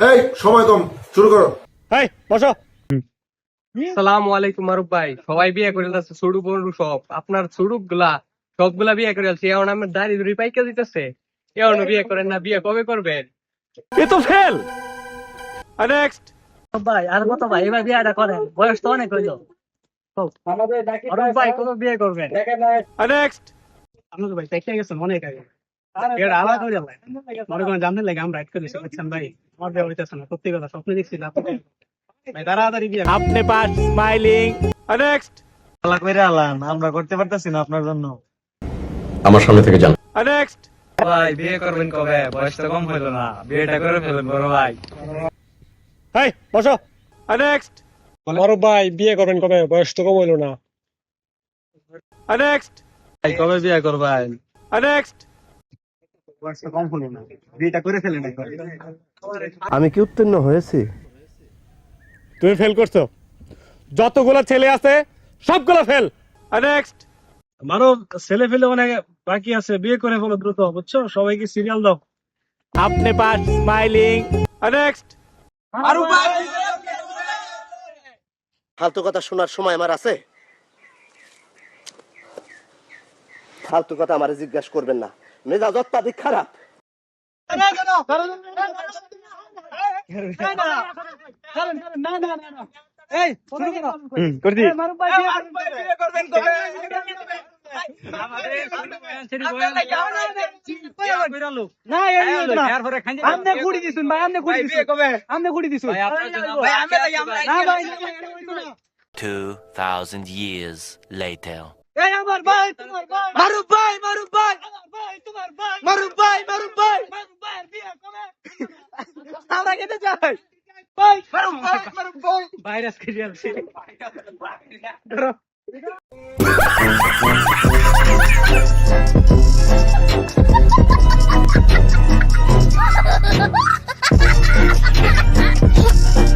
এই সময় কম, শুরু করো। এই বসো। সালাম আলাইকুম মারুফ ভাই, সবাই বিয়ে করে যাচ্ছে, ছোট বড় সব আপনার ছোটুক গুলা সবগুলা বিয়ে করে যাচ্ছে। এখন আমার দাড়ি ধরে পাইকা দিতেছে, এখনো বিয়ে করেন না, বিয়ে কবে করবেন? এ তো ফেল। নেক্সট। ভাই আর কত ভাই, এবার বিয়েটা করেন, বয়স তো অনেক হইলো। ভাই কত বিয়ে করবেন? নেক্সট। আপনাদের ভাই পেকে গেছেন অনেক আগে। এটা আলাদা করে ভাই, মনে করেন জানতে লাগে আমরা রাইট করে দিচ্ছি, বুঝছেন ভাই? আমার বিয়ে হইতেছে না, সত্যি কথা, স্বপ্নে দেখছি ভাই তাড়াতাড়ি বিয়ে। আপনি পাস স্মাইলিং। নেক্সট। আল্লাহ কইরা আলান, আমরা করতে পারতাছি না আপনার জন্য। আমার সামনে থেকে যান। নেক্সট। ভাই বিয়ে করবেন কবে? বয়স তো কম হইলো না, বিয়েটা করে ফেলেন বড় ভাই। এই বসো। নেক্সট। বড় ভাই বিয়ে করবেন কবে? বয়স তো কম হইলো না। নেক্সট। ভাই কবে বিয়ে করবেন? নেক্সট। বয়স তো কম হলো না, বিয়েটা করে ফেলেন একবার। আমি কি উত্তীর্ণ হয়েছি? তুমি ফেল করছো। যতগুলো ছেলে আছে সবগুলো ফেল। নেক্সট। আমারও ছেলে ফেলে অনেক বাকি আছে, বিয়ে করে ফেলো দ্রুত, বুঝছো? সবাইকে সিরিয়াল দাও। আপনি পাস স্মাইলিং। নেক্সট। ফালতু কথা শোনার সময় আমার আছে? ফালতু কথা আমারে জিজ্ঞাসা করবেন না, মেজাজ অত্যাধিক খারাপ। আমনে গুড়ি দিছুন ভাই, আমনে গুড়ি দিছুন, আমনে গুড়ি দিছুন। 2,000 years later. এই আমার ভাই, তোমার ভাই মারুফ ভাই, মারুফ ভাই, আমার ভাই, তোমার ভাই মারুফ ভাই, মারুফ ভাই, মারুফ ভাইয়ের বিয়ে কবে? আমরা কেটে যাই ভাই, মারুফ ভাই, মারুফ ভাই, ভাইরাস খেয়ে যাচ্ছে।